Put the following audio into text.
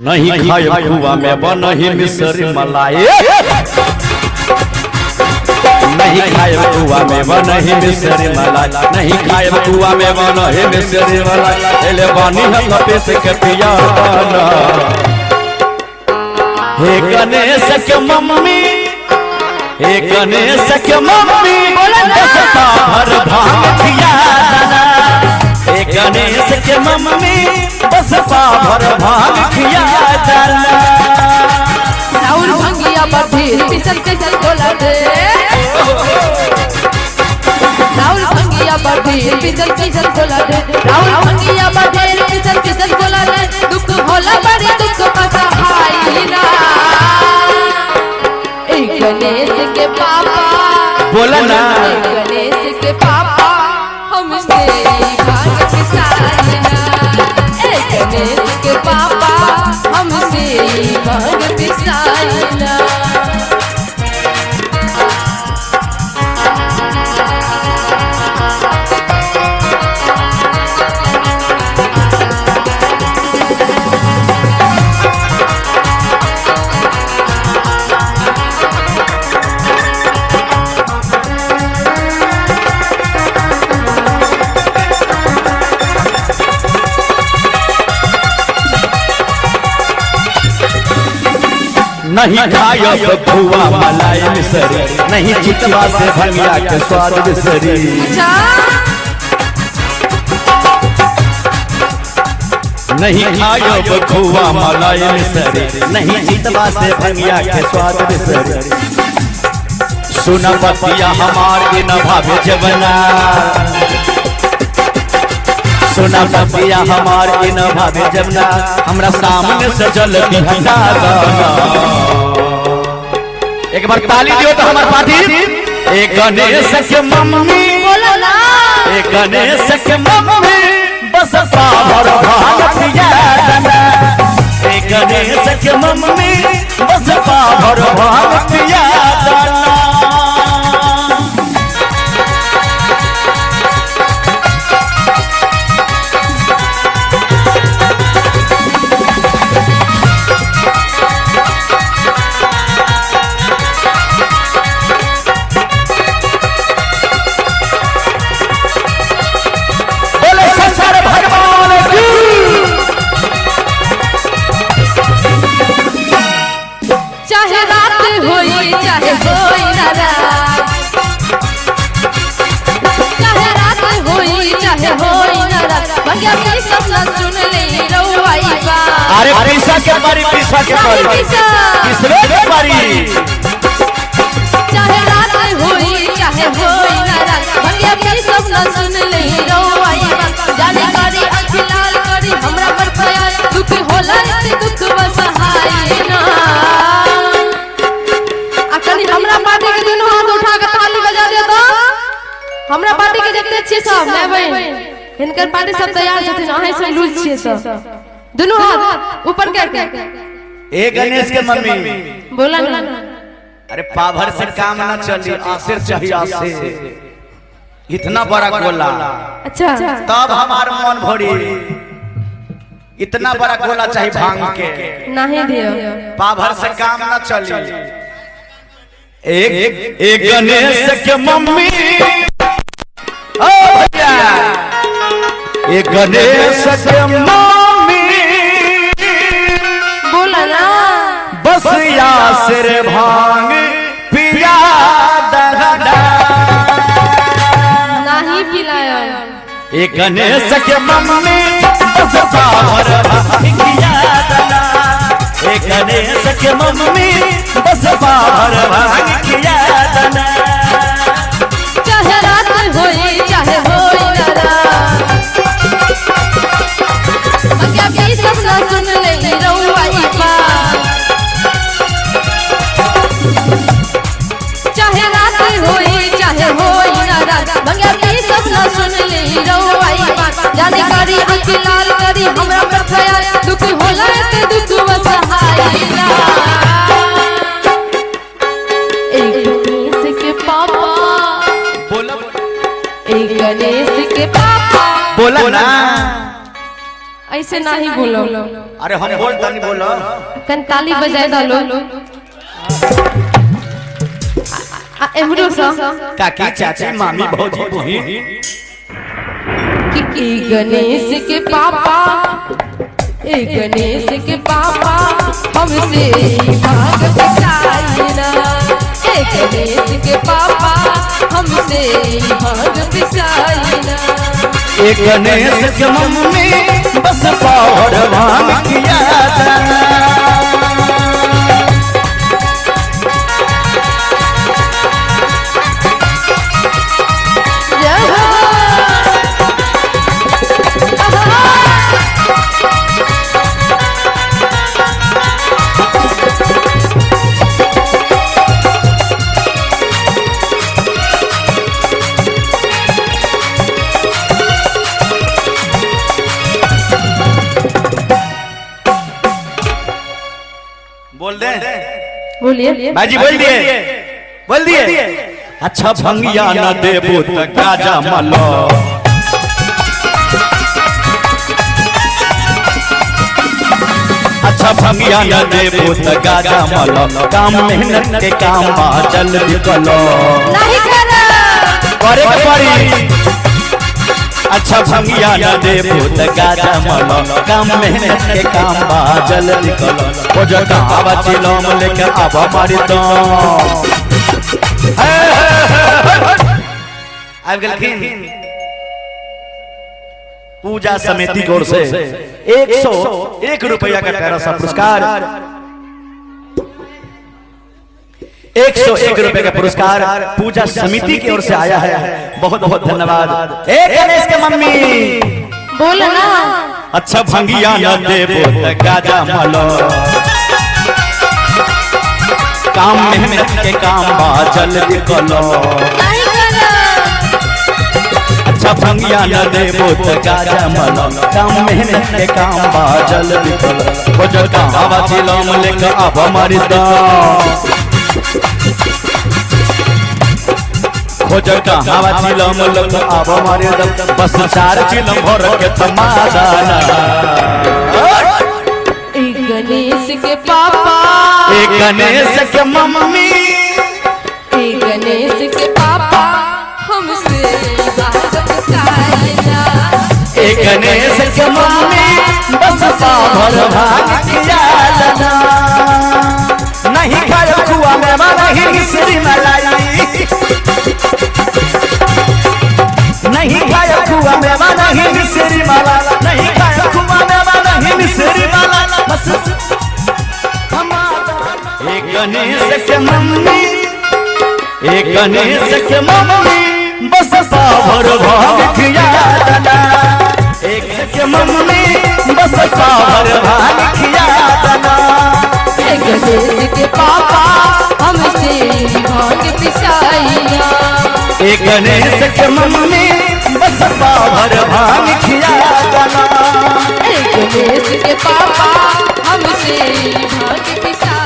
नहीं खाए खुआ में बनही मिसरी मलाई, नहीं खाए खुआ में बनही मिसरी मलाई, नहीं खाए खुआ में बनही मिसरी मलाई, एले बानी हम पेश के पिया बना। हे गणेश के मम्मी, हे गणेश के मम्मी, दसता भर भांग पिया दाना। हे गणेश के मम्मी बसपा भर भांग खिया दाना। राउर भंगिया बधीर पिसल के चल बोला दे, राउर भंगिया बधीर पिसल के चल बोला दे, राउर भंगिया बधीर पिसल के चल बोला दे। दुख होला बड़े दुख पता हाई ना, एक गणेश के पापा बोला ना, गणेश के पापा हमसे भांग पिसाना। गणेश के पापा हमसे भांग पिसाना। नहीं खायब खुआ मलाई मिसरी, नहीं चितवा से भंगिया के स्वाद बिसरी। नहीं खायब खुआ मलाई मिसरी, नहीं चितवा से भंगिया के स्वाद बिसरी। सुना बतिया हमार के न भावे जवना, सुना बतिया हमार के न भावे जवना, हमरा सामने से जल की हटा दाना। एक बार ताली दियो तो हमारे पार्टी। एक गणेश के मम्मी बोला ना, एक गणेश के मम्मी बस भर भांग पिया दाना। एक गणेश के मम्मी बस भर भांग पिया दाना। चाहे रात होई चाहे होई ना रात, चाहे रात होई चाहे होई ना रात, भंगिया की सपना सुन ले रउआई बा। अरे पैसा के बारी, पैसा के बारी, किसरे के बारी। चाहे रात होई चाहे होई ना रात, भंगिया की सपना सुन ले रउआई बा। जाने करी आँखी लाल करी हमरा पर प्यार, दुख होला रे दुख बस हाय ना। हमरा पार्टी के दोनों हाथ उठा के ताली बजा दे तो हमरा पार्टी के देखते छिए सब नै बहन, इनकर पार्टी सब तैयार छथिन, अहीं सब लूज छिए सब। दोनों हाथ ऊपर करके। ए गणेश के मम्मी बोला ना, अरे पाभर से काम ना चली, आसिर चाहिए आसिर। इतना बड़ा गोला, अच्छा तब हमार मन भरी। इतना बड़ा गोला चाहिए भांग के, नहीं दियो पाभर से काम ना चली। एक गणेश के मम्मी, ओ भैया, एक गणेश के मम्मी बोला ना, बस या सिर भांग पिया दाना। नहीं पिलायो। एक गणेश के मम्मी बस भर भांग पिया दाना। एक गणेश के मम्मी बस भर भांग पिया दाना। चाहे रात होई चाहे होई ना रात, भंगिया की सपना सुन ले रउआई बा। चाहे रात होई चाहे होई ना रात, भंगिया की सपना सुन ले रउआई बा। जाने करी आँखी लाल करी हमरा पर प्यार, दुख होला ते दुख बस हाय ना। एक ऐसे नहीं बोलो। अरे हम बोलता नहीं बोलो। कन ताली बजाए डालो। एमरो सा काकी चाची मामी भौजी बहन कि गणेश के पापा गणेश के पापा हमसे भाग पिसाइना गणेश के पापा हमसे भाग पिसाइना गणेश के मम्मी बस पावर भांग किया बोलिए बाजी बोल दिए अच्छा भंगिया न देबो त गाजा मलो अच्छा भंगिया न देबो त गाजा मलो काम मेहनत के काम बा जल्दी कलो नहीं करे पड़ी अच्छा भंगिया न देबो त गाजा मलो काम मेहनत के काम बा जल्दी कलो ओ जगह आवा चिलम लेके आवा मारी तो आब गेलखिन पूजा समिति की ओर से 101 रुपया का प्यारा सा पुरस्कार 101 रुपए का पुरस्कार पूजा समिति की ओर से आया है। बहुत बहुत धन्यवाद। गणेश के मम्मी बोल ना अच्छा भंगिया न देबो त गाजा मलो काम मेहनत के काम बा जल्दी कलो अच्छा भंगिया न देबो त गाजा मलो काम मेहनत के काम बा जल्दी कलो ओ जगह आवा चिलम लेके आवा मारी दा खोजर का हवा चिलम लग आवा मारी दा बस 4 चिलम भर के तमादाना गणेश के पापा गणेश के मम्मी गणेश के पापा हमसे भाग पिसाइना गणेश के मम्मी बस पावर भाग किया लना नहीं खायो खुआ में नहीं मिश्री मलाई नहीं खायो खुआ में नहीं मिश्री मलाई नहीं खायो खुआ में नहीं मिश्री मलाई बस गणेश के मम्मी गणेश के मम्मी बस पावर भाग किया लना के मम्मी बस पावर भाग किया लना गणेश के पापा हमसे भाग पिसाइना गणेश के मम्मी बस पावर भाग किया लना गणेश के पापा हमसे भाग पिसाइना।